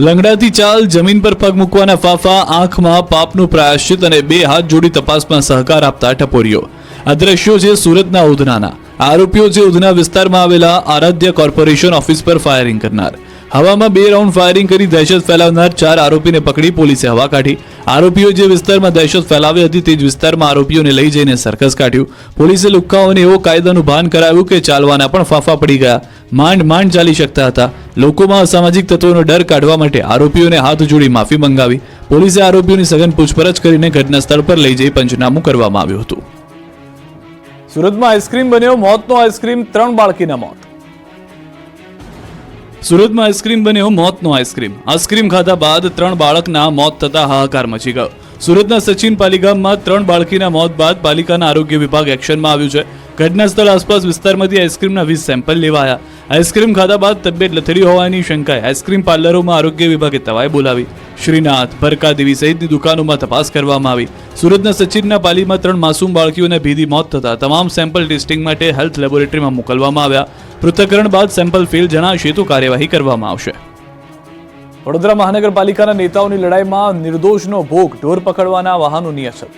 લંગડાથી ચાલ, જમીન પર પગ મૂકવાના ફાફા, આંખમાં પાપનું પ્રાયશ્ચિત અને 2 હાથ જોડી તપાસમાં સહકાર આપતા ટપોરીઓ. આ દ્રશ્યો છે સુરતના ઉધનાના. આરોપીઓ છે ઉધના વિસ્તારમાં આવેલા આરાધ્ય કોર્પોરેશન ઓફિસ પર ફાયરિંગ કરનાર. હવામાં 2 રાઉન્ડ ફાયરિંગ કરી દહેશત ફેલાવનાર 4 આરોપીને પકડી પોલીસે હવા કાઢી. આરોપીઓ જે વિસ્તારમાં દહેશત ફેલાવી હતી તે જ વિસ્તારમાં આરોપીઓને લઈ જઈને સર્કસ કાઢ્યું. પોલીસે લુખ્ખાઓને એવો કાયદાનું ભાન કરાવ્યું કે ચાલવાના પણ ફાફા પડી ગયા. માંડ ચાલી શકતા હતા. લોકોમાં અસામાજિક તત્વોનો ડર કાઢવા માટે આરોપીઓને હાથ જોડી માફી મંગાવી. પોલીસે આરોપીઓની સઘન પૂછપરછ કરીને ઘટના સ્થળ પર લઈ જઈ પંચનામું કરવામાં આવ્યું હતું. સુરતમાં આઈસ્ક્રીમ બન્યો મોતનો આઈસ્ક્રીમ, 3 બાળકીના મોત. સુરતમાં આઈસ્ક્રીમ બન્યો મોતનો આઈસ્ક્રીમ. આઈસ્ક્રીમ ખાધા બાદ 3 બાળકના મોત થતા હાહાકાર મચી ગયો. સુરતના સચિન પાલીગામમાં 3 બાળકીના મોત બાદ પાલિકાના આરોગ્ય વિભાગ એક્શનમાં આવ્યું છે. ઘટના સ્થળ આસપાસ વિસ્તારમાંથી આઈસ્ક્રીમના 20 સેમ્પલ લેવાયા. આઈસ્ક્રીમ ખાધા બાદ તબિયત લથડી હોવાની શંકાએ આઈસ્ક્રીમ પાર્લરોમાં આરોગ્ય વિભાગે તવાઈ બોલાવી. શ્રીનાથ, ભરકાદેવી સહિતની દુકાનોમાં તપાસ કરવામાં આવી. સુરતના સચિનના પાલીમાં 3 માસૂમ બાળકીઓના ભીદી મોત થતા તમામ સેમ્પલ ટેસ્ટિંગ માટે હેલ્થ લેબોરેટરીમાં મોકલવામાં આવ્યા. પૃથ્થકરણ બાદ સેમ્પલ ફેલ જણાશે તો કાર્યવાહી કરવામાં આવશે. વડોદરા મહાનગરપાલિકાના નેતાઓની લડાઈમાં નિર્દોષનો ભોગ, ઢોર પકડવાના વાહનોની અછત.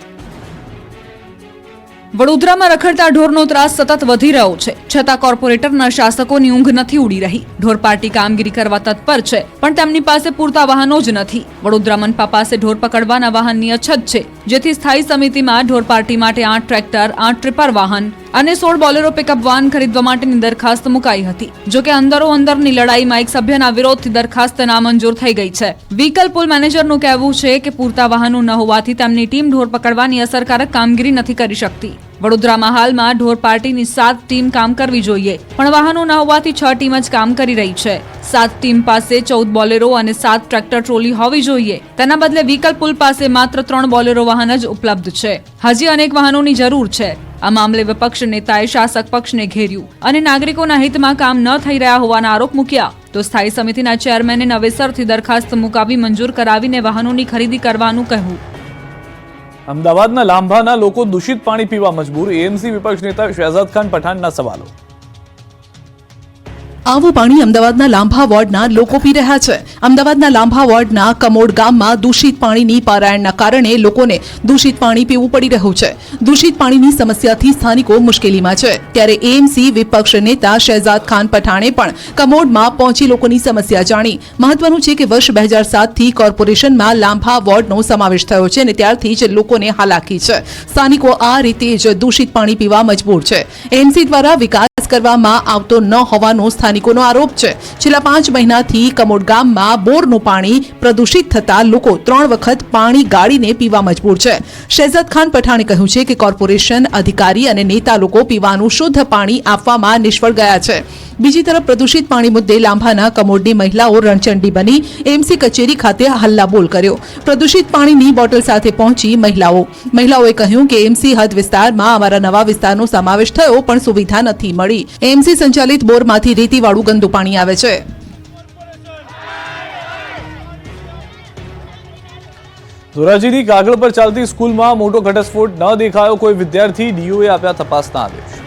વડોદરામાં રખડતા ઢોરનો ત્રાસ સતત વધી રહ્યો છે. છતાં કોર્પોરેટરના શાસકોની ઊંઘ નથી ઉડી રહી. ઢોર પાર્ટી કામગીરી કરવા તત્પર છે, પણ તેમની પાસે પૂરતા વાહનો જ નથી. વડોદરા મનપા પાસે ઢોર પકડવાના વાહનની અછત છે, જેથી સ્થાયી સમિતિમાં ઢોર પાર્ટી માટે 8 ટ્રેક્ટર, 8 ટ્રિપર વાહન અને 16 બોલેરો પિકઅપ વાન ખરીદવા માટેની દરખાસ્ત મુકાઈ હતી. જોકે અંદરોઅંદરની લડાઈમાં એક સભ્યના વિરોધથી દરખાસ્ત નામંજૂર થઈ ગઈ છે. વ્હીકલ પુલ મેનેજરનું કહેવું છે કે પૂરતા વાહનો ન હોવાથી તેમની ટીમ ઢોર પકડવાની અસરકારક કામગીરી નથી કરી શકતી. વડોદરામાં હાલમાં ઢોર પાર્ટીની 7 ટીમ કામ કરવી જોઈએ, પણ વાહનો ન હોવાથી 6 ટીમ જ કામ કરી રહી છે. 7 ટીમ પાસે 14 બોલેરો અને 7 ટ્રેક્ટર ટ્રોલી હોવી જોઈએ. તેના બદલે વ્હીકલ પુલ પાસે માત્ર 3 બોલેરો વાહન જ ઉપલબ્ધ છે. હજી અનેક વાહનોની જરૂર છે. આ મામલે વિપક્ષ નેતાએ શાસક પક્ષને ઘેર્યું અને નાગરિકોના હિતમાં કામ ન થઈ રહ્યા હોવાના આરોપ મૂક્યા. તો સ્થાયી સમિતિના ચેરમેને નવેસરથી દરખાસ્ત મુકાવી મંજૂર કરાવીને વાહનોની ખરીદી કરવાનું કહ્યું. અમદાવાદના લાંભાના લોકો દૂષિત પાણી પીવા મજબૂર. એએમસી વિપક્ષ નેતા શહેજાદ ખાન પઠાણના સવાલો. આવું પાણી અમદાવાદના લાંભા વોર્ડના લોકો પી રહ્યા છે. અમદાવાદના લાંભા વોર્ડના કમોડ ગામમાં દૂષિત પાણીની પારાયણના કારણે લોકોને દૂષિત પાણી પીવું પડી રહ્યું છે. દૂષિત પાણીની સમસ્યાથી સ્થાનિકો મુશ્કેલીમાં છે. ત્યારે એએમસી વિપક્ષ નેતા શહેજાદ ખાન પઠાણે પણ કમોડમાં પહોંચી લોકોની સમસ્યા જાણી. મહત્વનું છે કે વર્ષ 2007 થી કોર્પોરેશનમાં લાંભા વોર્ડનો સમાવેશ થયો છે અને ત્યારથી જ લોકોને હાલાકી છે. સ્થાનિકો આ રીતે જ દૂષિત પાણી પીવા મજબૂર છે. એએમસી દ્વારા વિકાસ કરવામાં આવતો ન હોવાનો સ્થાનિકોનો આરોપ છે. છેલ્લા 5 મહિનાથી કમોડ ગામમાં બોરનું પાણી પ્રદૂષિત થતા લોકો 3 વખત પાણી ગાળીને પીવા મજબૂર છે. શહેજાદ ખાન પઠાણે કહ્યું છે કે કોર્પોરેશન અધિકારી અને નેતા લોકો પીવાનું શુદ્ધ પાણી આપવામાં નિષ્ફળ ગયા છે. બીજી તરફ પ્રદૂષિત પાણી મુદ્દે લાંભાના કમોડની મહિલાઓ રણચંડી બની એમસી કચેરી ખાતે હલ્લાબોલ કર્યો. પ્રદૂષિત પાણીની બોટલ સાથે પહોંચી મહિલાઓએ કહ્યું કે એમસી હદ વિસ્તારમાં અમારા નવા વિસ્તારનો સમાવેશ થયો પણ સુવિધા નથી મળી. એમસી સંચાલિત બોરમાંથી રેતીવાળું ગંદુ પાણી આવે છે. ધોરાજીની કાગળ પર ચાલતી સ્કૂલમાં મોટો ઘટસ્ફોટ. ન દેખાયો કોઈ વિદ્યાર્થી. ડીઓએ આપ્યા તપાસના આદેશ.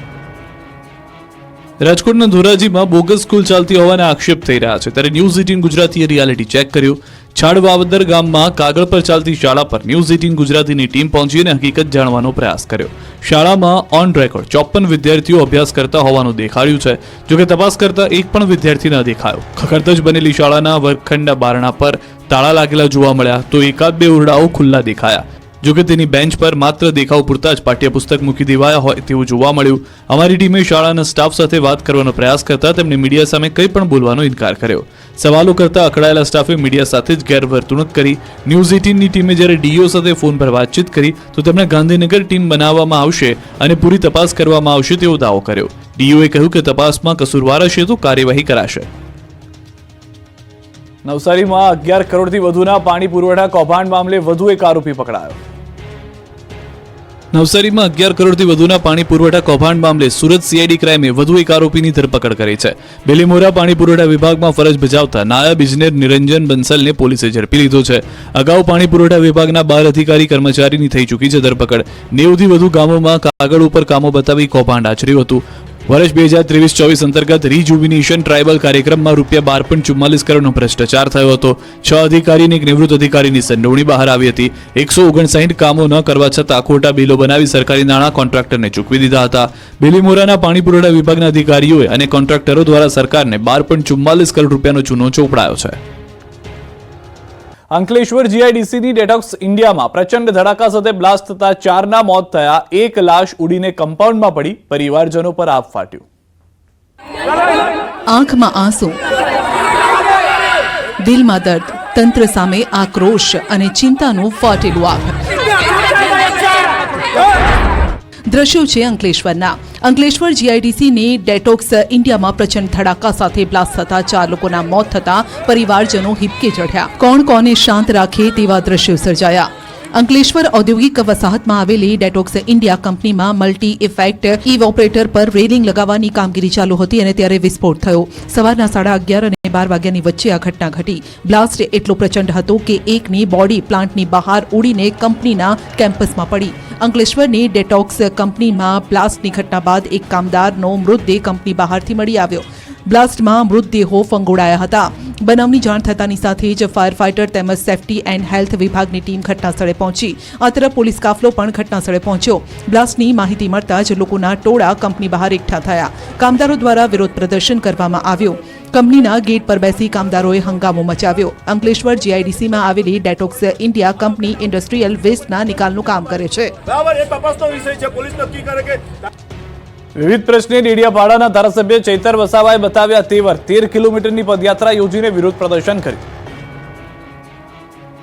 રાજકોટના ધોરાજીમાં બોગસ સ્કૂલ ચાલતી હોવાના આક્ષેપ થઈ રહ્યા છે. ત્યારે ન્યૂઝ 18 ગુજરાતીએ રિયાલિટી ચેક કર્યું. છાડવાવદર ગામમાં કાગળ પર ચાલતી શાળા પર ન્યૂઝ 18 ગુજરાતીની ટીમ પહોંચી અને હકીકત જાણવાનો પ્રયાસ કર્યો. શાળામાં ઓન રેકોર્ડ 54 વિદ્યાર્થીઓ અભ્યાસ કરતા હોવાનું દેખાડ્યું છે. જોકે તપાસ કરતા એક પણ વિદ્યાર્થી ન દેખાયો. ખખડધજ બનેલી શાળાના વર્ગખંડના બારણા પર તાળા લાગેલા જોવા મળ્યા તો એકાદ બે ઓરડાઓ ખુલ્લા દેખાયા. જોકે તેની બેન્ચ પર માત્ર દેખાવ પૂરતા જ પાઠ્યપુસ્તક મૂકી દેવાયા હોય તેવું જોવા મળ્યું. અમારી ટીમે શાળાના સ્ટાફ સાથે વાત કરવાનો પ્રયાસ કરતા તેમણે મીડિયા સામે કંઈ પણ બોલવાનો ઇનકાર કર્યો. સવાલો કરતા અકળાયેલા સ્ટાફે મીડિયા સાથે જ ગેરવર્તણૂક કરી. ન્યૂઝ 18ની ટીમે જ્યારે ડીઓ સાથે ફોન પર વાતચીત કરી તો તેમણે ગાંધીનગર ટીમ બનાવવામાં આવશે અને પૂરી તપાસ કરવામાં આવશે તેવો દાવો કર્યો. ડીઓએ કહ્યું કે તપાસમાં કસૂરવાર હશે તો કાર્યવાહી કરાશે. નવસારીમાં 11 કરોડથી વધુના પાણી પુરવઠા કૌભાંડ મામલે વધુ એક આરોપી પકડાયો. નવસારીમાં 11 કરોડથી વધુના પાણી પુરવઠા કૌભાંડ મામલે સુરત સીઆઈડી ક્રાઇમે વધુ એક આરોપીની ધરપકડ કરી છે. બેલીમોરા પાણી પુરવઠા વિભાગમાં ફરજ બજાવતા નાયબ ઇજનેર નિરંજન બંસલને પોલીસે ઝડપી લીધો છે. અગાઉ પાણી પુરવઠા વિભાગના 12 અધિકારી કર્મચારીની થઈ ચૂકી છે ધરપકડ. 90થી વધુ ગામોમાં કાગળ ઉપર કામો બતાવી કૌભાંડ આચર્યું હતું. વર્ષ 2023-24 અંતર્ગત રીજુવિનેશન ટ્રાઇબલ કાર્યક્રમમાં ₹12.44 કરોડનો ભ્રષ્ટાચાર થયો હતો. 6 અધિકારી અને એક નિવૃત્ત અધિકારીની સંડોવણી બહાર આવી હતી. 159 કામો ન કરવા છતાં ખોટા બિલો બનાવી સરકારી નાણાં કોન્ટ્રાક્ટરને ચૂકવી દીધા હતા. બેલીમોરાના પાણી પુરવઠા વિભાગના અધિકારીઓએ અને કોન્ટ્રાક્ટરો દ્વારા સરકારને ₹12.44 કરોડ રૂપિયાનો ચૂનો ચોપડાયો છે. અંકલેશ્વર જીઆઈડીસીની ડેટોક્સ ઇન્ડિયામાં પ્રચંડ ધડાકા સાથે બ્લાસ્ટ થતા 4ના મોત થયા. એક લાશ ઉડીને કમ્પાઉન્ડમાં પડી. પરિવારજનો પર આભ ફાટ્યું. આંખમાં આંસુ, દિલમાં દર્દ, તંત્ર સામે આક્રોશ અને ચિંતાનું ફાટેલું આગ. દ્રશ્યો છે અંકલેશ્વરના. અંકલેશ્વર જીઆઈડીસીની ડેટોક્સ ઇન્ડિયામાં પ્રચંડ ધડાકા સાથે બ્લાસ્ટ થતા 4 લોકોના મોત થતા પરિવારજનો હિબકે ચઢ્યા. કોણ કોને શાંત રાખે તેવા દ્રશ્યો સર્જાયા. અંકલેશ્વર ઔદ્યોગિક વસાહતમાં આવેલી ડેટોક્સ ઇન્ડિયા કંપનીમાં મલ્ટી ઇફેક્ટ ઇવોપરેટર પર રેલિંગ લગાવવાની કામગીરી ચાલુ હતી અને ત્યારે વિસ્ફોટ થયો. સવારના 11:30 અને 12 વાગ્યાની વચ્ચે આ ઘટના ઘટી. બ્લાસ્ટ એટલો પ્રચંડ હતો કે એકની બોડી પ્લાન્ટની બહાર ઉડીને કંપનીના કેમ્પસમાં પડી. અંકલેશ્વરની ડેટોક્સ કંપનીમાં બ્લાસ્ટની ઘટના બાદ એક કામદારનો મૃતદેહ કંપની બહારથી મળી આવ્યો. બ્લાસ્ટમાં મૃતદેહો ફંગોળાયા હતા. બનાવની જાણ થતાની સાથે જ ફાયર ફાઇટર તેમજ સેફટી એન્ડ હેલ્થ વિભાગની ટીમ ઘટનાસ્થળે પહોંચી. આ તરફ પોલીસ કાફલો પણ ઘટનાસ્થળે પહોંચ્યો. બ્લાસ્ટની માહિતી મળતા જ લોકોના ટોળા કંપની બહાર એકઠા થયા. કામદારો દ્વારા વિરોધ પ્રદર્શન કરવામાં આવ્યું. કંપનીના ગેટ પર બેસી કામદારોએ હંગામો મચાવ્યો. અંકલેશ્વર જીઆઈડીસીમાં આવેલી ડેટોક્સ ઇન્ડિયા કંપની ઇન્ડસ્ટ્રીયલ વેસ્ટના નિકાલનું કામ કરે છે. બરાબર, એ તપાસનો વિષય છે. પોલીસ નક્કી કરે કે વિવિધ પ્રશ્ને ડેડિયાપાડાના ધારાસભ્ય ચૈતર વસાવાએ બતાવ્યા તેવર. 13 કિલોમીટરની પદયાત્રા યોજીને વિરોધ પ્રદર્શન કર્યું.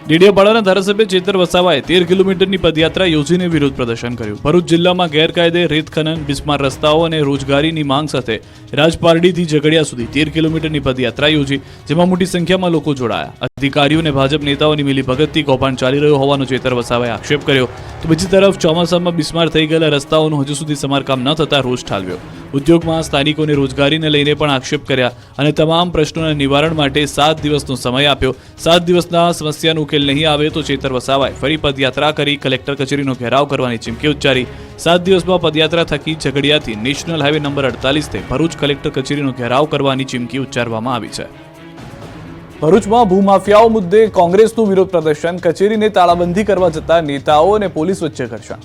ડેડિયાપાડાના ધારાસભ્ય ચૈતર વસાવાએ 13 કિલોમીટરની પદયાત્રા યોજીને વિરોધ પ્રદર્શન કર્યું. ભરૂચ જિલ્લામાં ગેરકાયદે રેત ખનન, બિસ્માર રસ્તાઓ અને રોજગારીની માંગ સાથે રાજપારડીથી ઝઘડિયા સુધી 13 કિલોમીટરની પદયાત્રા યોજી, જેમાં મોટી સંખ્યામાં લોકો જોડાયા. અધિકારીઓ અને ભાજપ નેતાઓની મિલીભગતથી કૌભાંડ ચાલી રહ્યો હોવાનો ચૈતર વસાવાએ આક્ષેપ કર્યો. તો બીજી તરફ ચોમાસામાં બિસ્માર થઈ ગયેલા રસ્તાઓનું હજુ સુધી સમારકામ ન થતા રોષ ઠાલવ્યો. ઉદ્યોગમાં સ્થાનિકોને રોજગારીને લઈને પણ આક્ષેપ કર્યા અને તમામ પ્રશ્નોના નિવારણ માટે 7 દિવસનો સમય આપ્યો. 7 દિવસના સમસ્યાનો ઉકેલ નહીં આવે તો ચૈતર વસાવાએ ફરી પદયાત્રા કરી કલેક્ટર કચેરીનો ઘેરાવ કરવાની ચીમકી ઉચ્ચારી. 7 દિવસમાં પદયાત્રા થકી ઝઘડિયાથી નેશનલ હાઈવે નંબર 48 થી ભરૂચ કલેક્ટર કચેરીનો ઘેરાવ કરવાની ચીમકી ઉચ્ચારવામાં આવી છે. ભરૂચમાં ભૂમાફિયાઓ મુદ્દે કોંગ્રેસનું વિરોધ પ્રદર્શન, કચેરીને તાળાબંધી કરવા જતા નેતાઓ અને પોલીસ વચ્ચે ઘર્ષણ.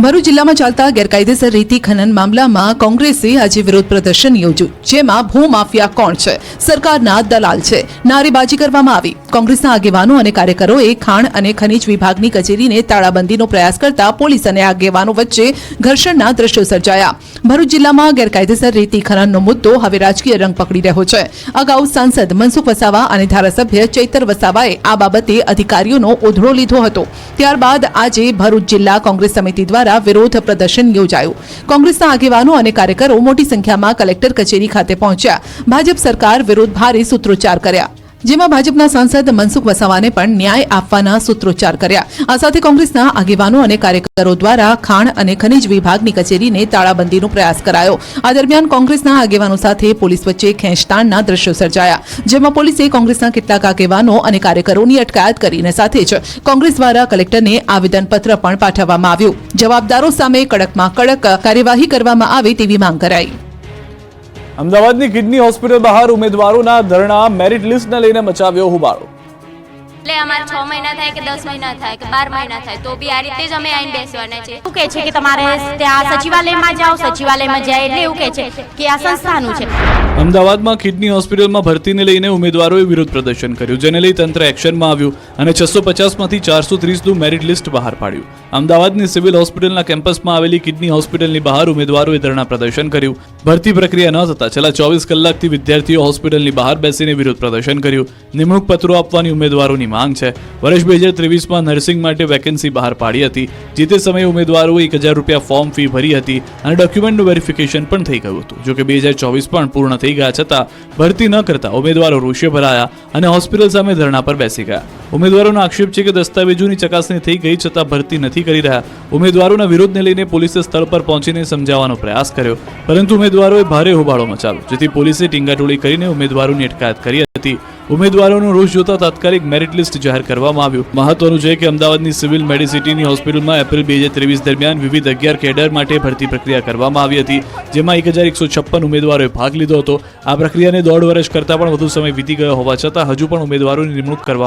ભરૂચ જિલ્લામાં ચાલતા ગેરકાયદેસર રેતી ખનન મામલામાં કોંગ્રેસે આજે વિરોધ પ્રદર્શન યોજ્યું. જેમાં ભૂમાફિયા કોણ છે, સરકારના દલાલ છે, નારેબાજી કરવામાં આવી. કોંગ્રેસના આગેવાનો અને કાર્યકરોએ ખાણ અને ખનીજ વિભાગની કચેરીને તાળાબંધીનો પ્રયાસ કરતા પોલીસ અને આગેવાનો વચ્ચે ઘર્ષણના દ્રશ્યો સર્જાયા. ભરૂચ જિલ્લામાં ગેરકાયદેસર રેતી ખનનનો મુદ્દો હવે રાજકીય રંગ પકડી રહ્યો છે. અગાઉ સાંસદ મનસુખ વસાવા અને ધારાસભ્ય ચૈતર વસાવાએ આ બાબતે અધિકારીઓનો ઓધળો લીધો હતો. ત્યારબાદ આજે ભરૂચ જિલ્લા કોંગ્રેસ સમિતિ દ્વારા વિરોધ પ્રદર્શન યોજાયું. કોંગ્રેસના આગેવાનો અને કાર્યકરો મોટી સંખ્યામાં કલેક્ટર કચેરી ખાતે પહોંચ્યા. ભાજપ સરકાર વિરુદ્ધ ભારે સૂત્રોચ્ચાર કર્યા, જેમાં ભાજપના સાંસદ મનસુખ વસાવાને પણ ન્યાય આપવાના સૂત્રોચ્ચાર કર્યા. આ સાથે કોંગ્રેસના આગેવાનો અને કાર્યકરો દ્વારા ખાણ અને ખનીજ વિભાગની કચેરીને તાળાબંધીનો પ્રયાસ કરાયો. આ દરમિયાન કોંગ્રેસના આગેવાનો સાથે પોલીસ વચ્ચે ખેંચતાણના દ્રશ્યો સર્જાયા, જેમાં પોલીસે કોંગ્રેસના કેટલાક આગેવાનો અને કાર્યકરોની અટકાયત કરીને સાથે જ કોંગ્રેસ દ્વારા કલેક્ટરને આવેદનપત્ર પણ પાઠવવામાં આવ્યું. જવાબદારો સામે કડકમાં કડક કાર્યવાહી કરવામાં આવે તેવી માંગ કરાઈ. અમદાવાદની કિડની હોસ્પિટલ બહાર ઉમેદવારોના ધરણા, મેરિટ લિસ્ટને લઈને મચાવ્યો હોબાળો. એટલે અમારે 6 મહિના થાય કે 10 મહિના થાય કે 12 મહિના થાય તો બી આ રીતે જ અમે આઈને બેસવાના છે. એવું કહે છે કે તમારે ત્યાં સચિવાલયમાં જાઓ, સચિવાલયમાં જાય એટલે એવું કહે છે કે આ સંસ્થાનું છે. અમદાવાદમાં કિડની હોસ્પિટલમાં ભરતીને લઈને ઉમેદવારોએ વિરોધ પ્રદર્શન કર્યું, જેને લઈ તંત્ર એક્શનમાં આવ્યું અને 650માંથી 430નું મેરિટ લિસ્ટ બહાર પાડ્યું. અમદાવાદની સિવિલ હોસ્પિટલના કેમ્પસમાં આવેલી કિડની હોસ્પિટલની બહાર ઉમેદવારોએ ધરણા પ્રદર્શન કર્યું. ભરતી પ્રક્રિયા ન થતા છેલ્લા 24 કલાકથી વિદ્યાર્થીઓ હોસ્પિટલની બહાર બેસીને વિરોધ પ્રદર્શન કર્યું. નિમણૂક પત્રો આપવાની ઉમેદવારોની માંગ છે. વર્ષ 2023માં નર્સિંગ માટે વેકેન્સી બહાર પાડી હતી. જે તે સમયે ઉમેદવારોએ 1000 રૂપિયા ફોર્મ ફી ભરી હતી અને ડોક્યુમેન્ટનું વેરિફિકેશન પણ થઈ ગયું હતું. જોકે 2024 પણ પૂર્ણ થઈ ગયા છતાં ભરતી ન કરતા ઉમેદવારો રોષે ભરાયા અને હોસ્પિટલ સામે ધરણા પર બેસી ગયા. ઉમેદવારોનો આક્ષેપ છે કે દસ્તાવેજોની ચકાસણી થઈ ગઈ છતાં ભરતી નથી કરી રહ્યા. ઉમેદવારોના વિરોધને લઈને પોલીસે સ્થળ પર પહોંચીને સમજાવવાનો પ્રયાસ કર્યો, પરંતુ ઉમેદવારોએ ભારે હોબાળો મચાવ્યો, જેથી પોલીસે ટીંગાટોળી કરીને ઉમેદવારોની અટકાયત કરી હતી. ઉમેદવારોનો રોષ જોતા તાત્કાલિક મેરિટ લિસ્ટ જાહેર કરવામાં આવ્યું. મહત્વનું છે કે અમદાવાદની સિવિલ મેડિસિટીની હોસ્પિટલમાં એપ્રિલ 2023 દરમિયાન વિવિધ 11 કેડર માટે ભરતી પ્રક્રિયા કરવામાં આવી હતી, જેમાં 1156 ઉમેદવારોએ ભાગ લીધો હતો. આ પ્રક્રિયાને 1.5 વર્ષ કરતાં પણ વધુ સમય વીતી ગયો હોવા છતાં હજુ પણ ઉમેદવારોની નિમણૂક કરવામાં